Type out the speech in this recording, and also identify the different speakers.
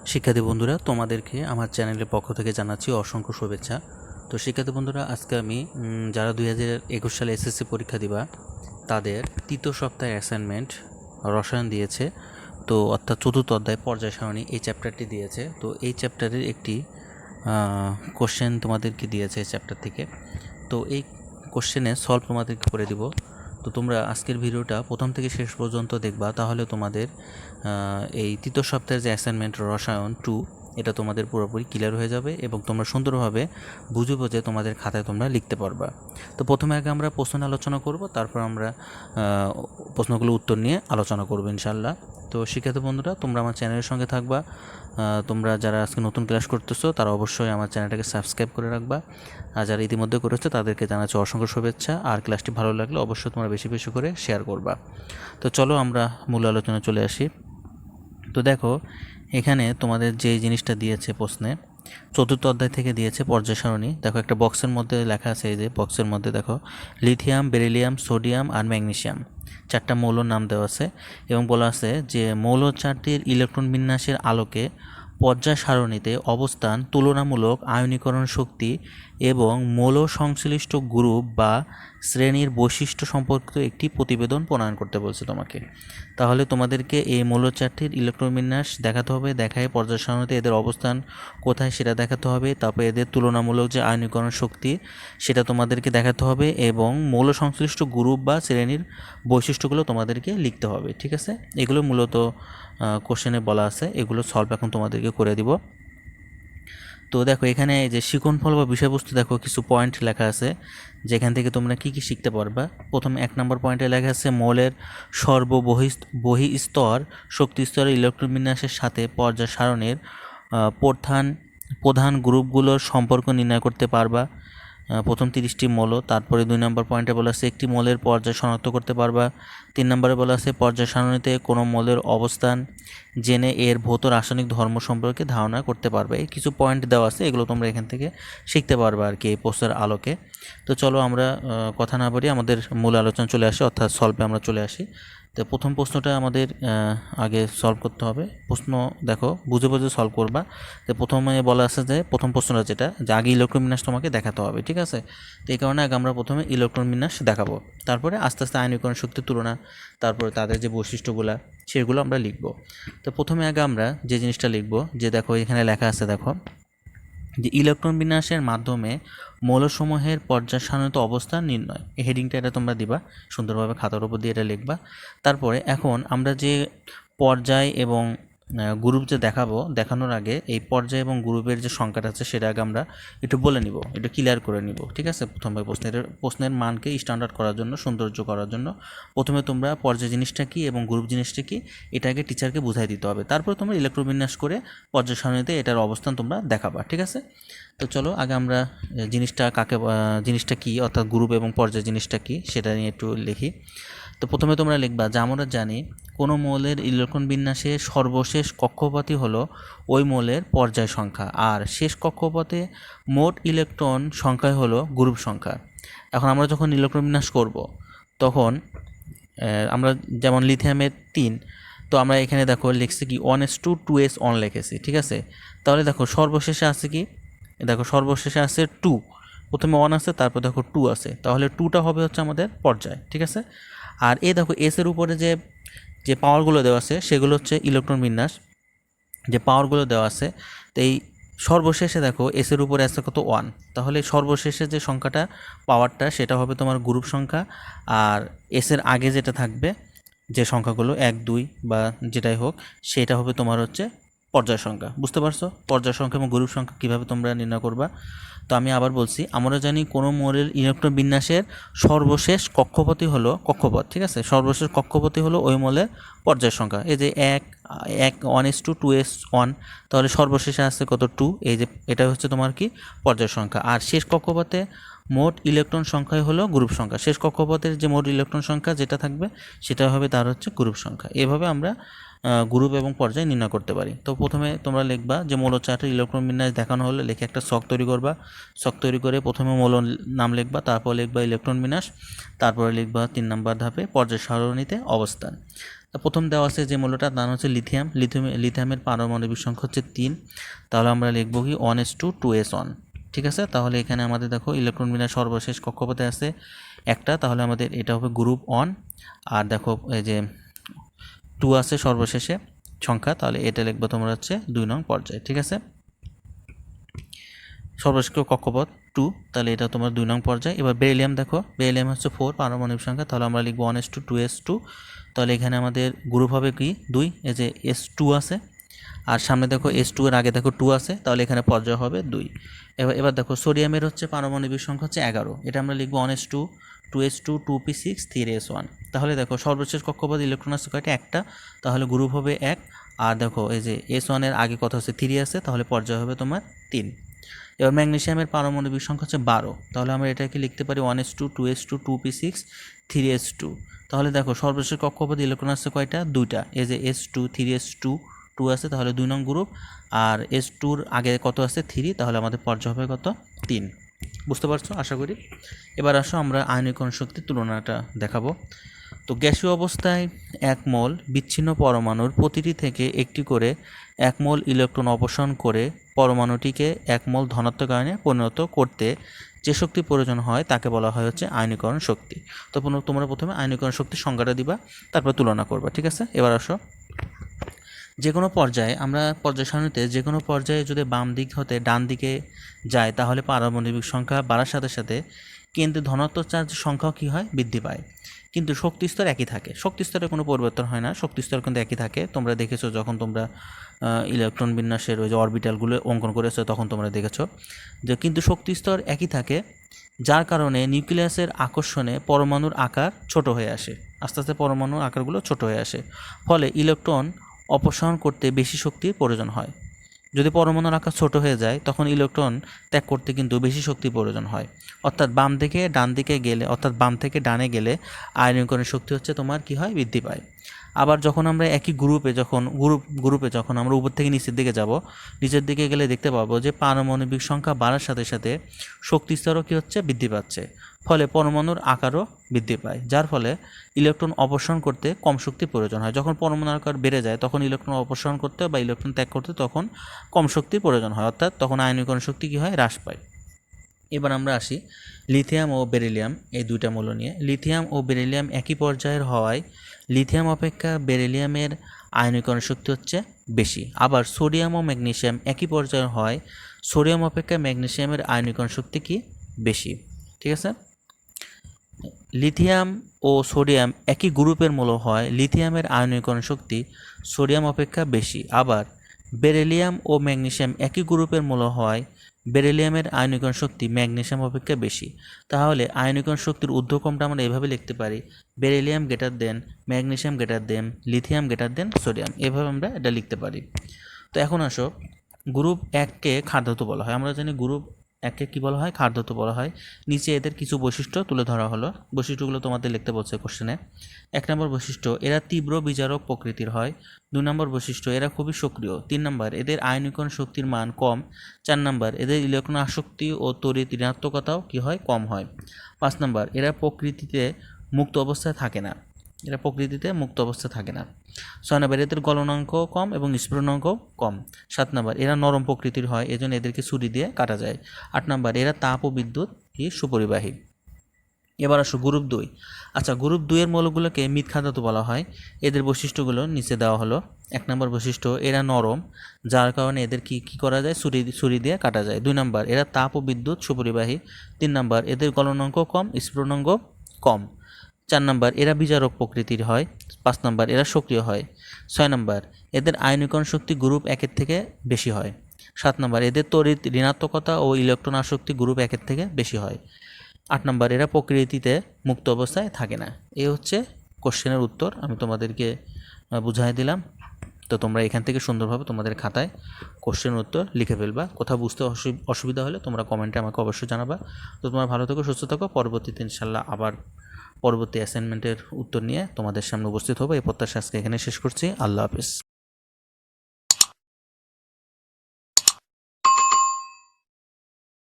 Speaker 1: শিক্ষার্থী বন্ধুরা, তোমাদেরকে আমার চ্যানেলের পক্ষ থেকে জানাচ্ছি অসংখ্য শুভেচ্ছা। তো শিক্ষার্থী বন্ধুরা, আজকে আমি যারা 2021 সালে এসএসসি পরীক্ষা দিবা তাদের তৃতীয় সপ্তাহে অ্যাসাইনমেন্ট রসায়ন দিয়েছে। তো অর্থাৎ চতুর্থ অধ্যায় পর্যায় সারণী এই চ্যাপ্টারটি দিয়েছে। তো এই চ্যাপ্টারের একটি কোশ্চেন তোমাদেরকে দিয়েছে এই চ্যাপ্টার থেকে। তো এই কোশ্চেনে সলভ তোমাদেরকে করে দিব। তো তোমরা আজকের ভিডিওটা প্রথম থেকে শেষ পর্যন্ত দেখবা, তাহলে তোমাদের এই তৃতীয় সপ্তাহের যে অ্যাসাইনমেন্ট রসায়ন 2 এটা তোমাদের পুরোপুরি ক্লিয়ার হয়ে যাবে এবং তোমরা সুন্দরভাবে বুঝে বুঝে তোমাদের খাতায় তোমরা লিখতে পারবা। তো প্রথমে আগে আমরা প্রশ্ন আলোচনা করব, তারপর আমরা প্রশ্নগুলো উত্তর নিয়ে আলোচনা করব ইনশাল্লাহ। তো শিক্ষার্থী বন্ধুরা, তোমরা আমার চ্যানেলের সঙ্গে থাকবা। তোমরা যারা আজকে নতুন ক্লাস করতেছো তারা অবশ্যই আমার চ্যানেলটাকে সাবস্ক্রাইব করে রাখবা, আর যারা ইতিমধ্যে করেছে তাদেরকে জানাচ্ছি অসংখ্য শুভেচ্ছা। আর ক্লাসটি ভালো লাগলে অবশ্যই তোমরা বেশি বেশি করে শেয়ার করবা। তো চলো আমরা মূল আলোচনা চলে আসি। তো দেখো, এখানে তোমাদের যে জিনিসটা দিয়েছে প্রশ্নে, চতুর্থ অধ্যায় থেকে দিয়েছে পর্যায় সারণী। দেখো একটা বক্সের মধ্যে লেখা আছে, এই যে বক্সের মধ্যে দেখো লিথিয়াম, বেরিলিয়াম, সোডিয়াম আর ম্যাগনেসিয়াম চারটা মৌলর নাম দেওয়া আছে এবং বলা আছে যে মৌল চারটির ইলেকট্রন বিন্যাসের আলোকে পর্যায় সারণীতে অবস্থান, তুলনামূলক আয়নীকরণ শক্তি এবং মৌল সংশ্লিষ্ট গ্রুপ বা শ্রেণীর বৈশিষ্ট্য সম্পর্কিত একটি প্রতিবেদন প্রণয়ন করতে বলছে তোমাকে। তাহলে তোমাদেরকে এই মৌল চারটির ইলেকট্রন বিন্যাস দেখাতে হবে, দেখায় পর্যায় সারণীতে এদের অবস্থান কোথায় সেটা দেখাতে হবে, তারপরে এদের তুলনামূলক যে আয়নীকরণ শক্তি সেটা তোমাদেরকে দেখাতে হবে এবং মৌল সংশ্লিষ্ট গ্রুপ বা শ্রেণীর বৈশিষ্ট্যগুলো তোমাদেরকে লিখতে হবে। ঠিক আছে, এগুলো মূলত কোশ্চেনে বলা আছে, এগুলো সলভ এখন তোমাদেরকে করে দিব। তো দেখো এখানে যে শিকনফল বা বিষয়বস্তু, দেখো কিছু পয়েন্ট লেখা আছে যেখান থেকে তোমরা কি কি শিখতে পারবা। প্রথম 1 নম্বর পয়েন্টে লেখা আছে মৌলের বহিস্তর শক্তি স্তরের ইলেকট্রন বিন্যাসের সাথে পর্যায় সারণীর প্রধান প্রধান গ্রুপগুলোর সম্পর্ক নির্ণয় করতে পারবা। প্রথম 30টি মৌল। তারপরে 2 নম্বর পয়েন্টে বলা আছে একটি মৌলের পর্যায় শনাক্ত করতে পারবা। 3 নম্বরে বলা আছে পর্যায় সারণীতে কোনো মৌলের অবস্থান জেনে এর ভৌত রাসায়নিক ধর্ম সম্পর্কে ধারণা করতে পারবে। এই কিছু পয়েন্ট দেওয়া আছে, এগুলো তোমরা এখান থেকে শিখতে পারবে আর কি এই প্রশ্নের আলোকে। তো চলো আমরা কথা না বলি আমাদের মূল আলোচনা চলে আসি, অর্থাৎ সলভে আমরা চলে আসি। তো প্রথম প্রশ্নটা আমাদের আগে সলভ করতে হবে। প্রশ্ন দেখো বুঝে বুঝে সলভ করবা। তো প্রথমে বলা আছে যে প্রথম প্রশ্নটা যেটা যে আগে ইলেকট্রন বিন্যাস তোমাকে দেখাতে হবে। ঠিক আছে, তো এই কারণে আগে আমরা প্রথমে ইলেকট্রন বিন্যাস দেখাবো, তারপরে আস্তে আস্তে আয়নীকরণ শক্তির তুলনা, তারপরে তাদের যে বৈশিষ্ট্যগুলো সেগুলো আমরা লিখব। তো প্রথমে আগে আমরা যে জিনিসটা লিখব, যে দেখো এখানে লেখা আছে, দেখো যে ইলেকট্রন বিন্যাসের মাধ্যমে মৌলসমূহের পর্যায় সারণীত অবস্থান নির্ণয়। এই হেডিংটা এটা তোমরা দিবা, সুন্দরভাবে খাতার উপর দিয়ে এটা লিখবা। তারপরে এখন আমরা যে পর্যায় এবং গ্রুপ যে দেখানোর আগে এই পর্যায় এবং গ্রুপের যে সংখ্যাটা আছে সেটা আগে আমরা একটু বলে নিব, একটু ক্লিয়ার করে নিব। ঠিক আছে, প্রথমে প্রশ্নের মানকে স্ট্যান্ডার্ড করার জন্য, সৌন্দর্য করার জন্য প্রথমে তোমরা পর্যায় জিনিসটা কী এবং গ্রুপ জিনিসটা কী এটা আগে টিচারকে বুঝাই দিতে হবে। তারপর তোমরা ইলেকট্রোবিন্যাস করে পর্যায় সারণীতে এটার অবস্থান তোমরা দেখাবা। ঠিক আছে, তো চলো আগে আমরা জিনিসটা কী অর্থাৎ গ্রুপ এবং পর্যায় জিনিসটা কী সেটা নিয়ে একটু লিখি। তো প্রথমে তোমরা লিখবা যে আমরা জানি কোনো মৌলের ইলেকট্রন বিন্যাসে সর্বশেষ কক্ষপথই হলো ওই মৌলের পর্যায় সংখ্যা, আর শেষ কক্ষপথে মোট ইলেকট্রন সংখ্যাই হলো গ্রুপ সংখ্যা। এখন আমরা যখন ইলেকট্রন বিন্যাস করব তখন আমরা যেমন লিথিয়ামের 3, তো আমরা এখানে দেখো লিখছি কি 1:2:1 লিখেছি। ঠিক আছে, তাহলে দেখো সর্বশেষে আছে কি, দেখো সর্বশেষে আছে 2, প্রথমে 1 আছে তারপর দেখো 2 আছে, তাহলে 2টা হবে হচ্ছে আমাদের পর্যায়। ঠিক আছে, আর এই দেখো এসের উপরে যে যে পাওয়ারগুলো দেওয়া আছে সেগুলো হচ্ছে ইলেকট্রন বিন্যাস, যে পাওয়ারগুলো দেওয়া আছে। তো এই সর্বশেষে দেখো এসের উপরে আছে কত 1, তাহলে সর্বশেষে যে সংখ্যাটা পাওয়ারটা সেটা হবে তোমার গ্রুপ সংখ্যা, আর এসের আগে যেটা থাকবে যে সংখ্যাগুলো 1 2 বা যেটাই হোক সেটা হবে তোমার হচ্ছে পর্যায় সংখ্যা। বুঝতে পারছো পর্যায় সংখ্যা এবং গ্রুপ সংখ্যা কীভাবে তোমরা নির্ণয় করবা। তো আমি আবার বলছি, আমরা জানি কোনো মৌলের ইলেকট্রন বিন্যাসের সর্বশেষ কক্ষপথই হলো কক্ষপথ। ঠিক আছে, সর্বশেষ কক্ষপথই হলো ওই মৌলের পর্যায় সংখ্যা। এই যে 1:2:1, তাহলে সর্বশেষে আছে কত 2, এই যে এটা হচ্ছে তোমার কি পর্যায় সংখ্যা। আর শেষ কক্ষপথে মোট ইলেকট্রন সংখ্যাই হলো গ্রুপ সংখ্যা। শেষ কক্ষপথের যে মোট ইলেকট্রন সংখ্যা যেটা থাকবে সেটা হবে তার হচ্ছে গ্রুপ সংখ্যা। এভাবে আমরা গ্রুপ এবং পর্যায় নির্ণয় করতে পারি। তো প্রথমে তোমরা লিখবা যে মৌল চার্টের ইলেকট্রন বিন্যাস দেখানো হলে লিখে একটা ছক তৈরি করবা। ছক তৈরি করে প্রথমে মৌল নাম লিখবা, তারপর লিখবা ইলেকট্রন বিন্যাস, তারপরে লিখবা 3 নম্বর ধাপে পর্যায় সারণীতে অবস্থান। প্রথম দেওয়া আছে যে মৌলটার নাম হচ্ছে লিথিয়াম। লিথিয়ামের পারমাণবিক সংখ্যা হচ্ছে 3। তাহলে আমরা লিখব কি 1s2 ঠিক আছে। তাহলে এখানে আমাদের দেখো ইলেকট্রন বিন্যাস সর্বশেষ কক্ষপথে আছে একটা, তাহলে আমাদের এটা হবে গ্রুপ 1। আর দেখো এই যে 2 আছে সর্বশেষে সংখ্যা, তাহলে এটা লিখবো তোমরা হচ্ছে 2 নং পর্যায়ে, ঠিক আছে। সর্বশেষ কক্ষপথ 2, তাহলে এটা তোমার 2 নং পর্যায়ে। এবার বেরিলিয়াম দেখো, বেরিলিয়াম হচ্ছে 4 পারমাণবিক সংখ্যা, তাহলে আমরা লিখবো 1s2 তাহলে এখানে আমাদের গ্রুপ হবে কি 2, এই যে s2 আছে আর সামনে দেখো s2 এর আগে দেখো 2 আছে, তাহলে এখানে পর্যায় হবে 2। এবার দেখো সোডিয়ামের হচ্ছে পারমাণবিক সংখ্যা হচ্ছে 11, এটা আমরা লিখবো 1s2 2p6 3s1। তাহলে দেখো সর্বশেষ কক্ষপথ ইলেকট্রন আছে কয়টা, একটা, তাহলে গ্রুপ হবে 1। আর দেখো এই যে s1 এর আগে কত আছে 3 আছে, তাহলে পর্যায় হবে তোমার 3। এবার ম্যাগনেসিয়ামের পারমাণবিক সংখ্যা হচ্ছে 12, তাহলে আমরা এটাকে লিখতে পারি 1s2 2p6 3s2। তাহলে দেখো সর্বশেষ কক্ষপথ ইলেকট্রন আছে কয়টা, দুইটা, এই যে s2 3s2 2 আছে, তাহলে 2 নং গ্রুপ। আর s2-র আগে কত আছে 3, তাহলে আমাদের পর্যায় হবে কত 3। বুঝতে পারছো আশা করি। এবার আসো আমরা আয়নীকরণ শক্তির তুলনাটা দেখাবো। তো গ্যাসীয় অবস্থায় 1 মোল বিচ্ছিন্ন পরমাণুর প্রতিটি থেকে একটি করে 1 মোল ইলেকট্রন অপসারণ করে পরমাণুটিকে 1 মোল ধনাত্মক আয়নে পরিণত করতে যে শক্তি প্রয়োজন হয় তাকে বলা হয় হচ্ছে আয়নীকরণ শক্তি। তো তোমরা প্রথমে আয়নীকরণ শক্তির সংজ্ঞাটা দিবা, তারপর তুলনা করবা, ঠিক আছে। এবার আসো, যে কোনো পর্যায়ে আমরা পর্যায় সারণীতে যে কোনো পর্যায়ে যদি বাম দিক হতে ডান দিকে যায় তাহলে পারমাণবিক সংখ্যা বাড়ার সাথে সাথে কেন্দ্রে ধনাত্মক চার্জের সংখ্যাও কী হয়, বৃদ্ধি পায়। কিন্তু শক্তি স্তর একই থাকে, শক্তি স্তরে কোনো পরিবর্তন হয় না, শক্তি স্তর কিন্তু একই থাকে। তোমরা দেখেছো যখন তোমরা ইলেকট্রন বিন্যাসের ওই যে অরবিটালগুলো অঙ্কন করেছো তখন তোমরা দেখেছো যে কিন্তু শক্তি স্তর একই থাকে, যার কারণে নিউক্লিয়াসের আকর্ষণে পরমাণুর আকার ছোট হয়ে আসে, আস্তে আস্তে পরমাণুর আকারগুলো ছোট হয়ে আসে, ফলে ইলেকট্রন অপসারণ করতে বেশি শক্তির প্রয়োজন হয়। যদি পরমাণুর আকার ছোট হয়ে যায় তখন ইলেকট্রন ত্যাগ করতে কিন্তু বেশি শক্তির প্রয়োজন হয়। অর্থাৎ বাম থেকে ডান দিকে গেলে, অর্থাৎ বাম থেকে ডানে গেলে আয়নীকরণের শক্তি হচ্ছে তোমার কি হয়, বৃদ্ধি পায়। আবার যখন আমরা একই গ্রুপে যখন আমরা উপর থেকে নিচের দিকে যাব, নিচের দিকে গেলে দেখতে পাবো যে পারমাণবিক সংখ্যা বাড়ার সাথে সাথে শক্তি স্তরও কী হচ্ছে, বৃদ্ধি পাচ্ছে, ফলে পরমাণুর আকারও বৃদ্ধি পায়, যার ফলে ইলেকট্রন অপসারণ করতে কম শক্তির প্রয়োজন হয়। যখন পরমাণুর আকার বেড়ে যায় তখন ইলেকট্রন অপসারণ করতে বা ইলেকট্রন ত্যাগ করতে তখন কম শক্তির প্রয়োজন হয়, অর্থাৎ তখন আয়নীকরণ শক্তি কী হয়, হ্রাস পায়। এবার আমরা আসি লিথিয়াম ও বেরিলিয়াম এই দুইটা মৌল নিয়ে। লিথিয়াম ও বেরিলিয়াম একই পর্যায়ের হওয়ায় লিথিয়াম অপেক্ষা বেরিলিয়ামের আয়নীকরণ শক্তি হচ্ছে বেশি। আবার সোডিয়াম ও ম্যাগনেসিয়াম একই পর্যায়ের হয়, সোডিয়াম অপেক্ষা ম্যাগনেসিয়ামের আয়নীকরণ শক্তি কি বেশি, ঠিক আছে। লিথিয়াম ও সোডিয়াম একই গ্রুপের মৌল হয়, লিথিয়ামের আয়নীকরণ শক্তি সোডিয়াম অপেক্ষা বেশি। আবার বেরিলিয়াম ও ম্যাগনেসিয়াম একই গ্রুপের মৌল হয়, বেরিলিয়ামের আয়নীকরণ শক্তি ম্যাগনেসিয়াম অপেক্ষা বেশি। তাহলে আয়নীকরণ শক্তির ঊর্ধ্বক্রমটা আমরা এভাবে লিখতে পারি, beryllium greater than magnesium greater than lithium greater than sodium, এভাবে আমরা এটা লিখতে পারি। তো এখন আসো, গ্রুপ 1কে ক্ষারধাতু বলা হয়। আমরা জানি গ্রুপ 1কে কী বলা হয়, ক্ষারধাতু বলা হয়। নিচে এদের কিছু বৈশিষ্ট্য তুলে ধরা হলো, বৈশিষ্ট্যগুলো তোমাদের লিখতে বলছে কোশ্চেনে। 1 নম্বর বৈশিষ্ট্য, এরা তীব্র বিজারক প্রকৃতির হয়। 2 নম্বর বৈশিষ্ট্য, এরা খুবই সক্রিয়। 3 নম্বর, এদের আয়নীকরণ শক্তির মান কম। 4 নম্বর, এদের ইলেকট্রন আসক্তি ও তড়িৎ ঋণাত্মকতাও কী হয়, কম হয়। 5 নম্বর, এরা প্রকৃতিতে মুক্ত অবস্থায় থাকে না। 6 নম্বর, এদের গলনাঙ্ক কম এবং স্ফুটনাঙ্ক কম। 7 নম্বর, এরা নরম প্রকৃতির হয়, এজন্য এদেরকে ছুরি দিয়ে কাটা যায়। 8 নম্বর, এরা তাপ ও বিদ্যুৎ সুপরিবাহী। এবার আসো গ্রুপ 2। আচ্ছা, গ্রুপ 2 এর মৌলগুলোকে মৃৎ ক্ষারধাতু বলা হয়। এদের বৈশিষ্ট্যগুলো নিচে দেওয়া হলো। 1 নম্বর বৈশিষ্ট্য, এরা নরম, যার কারণে এদের কি করা যায়, ছুরি দিয়ে কাটা যায়। 2 নম্বর, এরা তাপ ও বিদ্যুৎ সুপরিবাহী। 3 নম্বর, এদের গলনাঙ্ক কম, স্ফুটনাঙ্ক কম। 4 নম্বর, এরা বিজারক প্রকৃতির হয়। 5 নম্বর, এরা সক্রিয় হয়। 6 নম্বর, এদের আয়নীকরণ শক্তি গ্রুপ 1-এর থেকে বেশি হয়। 7 নম্বর, এদের তড়িৎ ঋণাত্মকতা ও ইলেকট্রন আসক্তি গ্রুপ 1-এর থেকে বেশি হয়। 8 নম্বর, এরা প্রকৃতিতে মুক্ত অবস্থায় থাকে না। এই হচ্ছে কোশ্চেনের উত্তর, আমি তোমাদেরকে বুঝাই দিলাম। তো তোমরা এখান থেকে সুন্দরভাবে তোমাদের খাতায় কোশ্চেন উত্তর লিখে ফেলবা। কোথাও বুঝতে অসুবিধা হলে তোমরা কমেন্টে আমাকে অবশ্যই জানাবা। তো তোমরা ভালো থেকো, সুস্থ থাকো। পরবর্তীতে ইনশাল্লাহ আবার পরবর্তী অ্যাসাইনমেন্টের উত্তর নিয়ে তোমাদের সামনে উপস্থিত হবো। এই প্রত্যাশা আজকে এখানে শেষ করছি। আল্লাহ হাফিজ।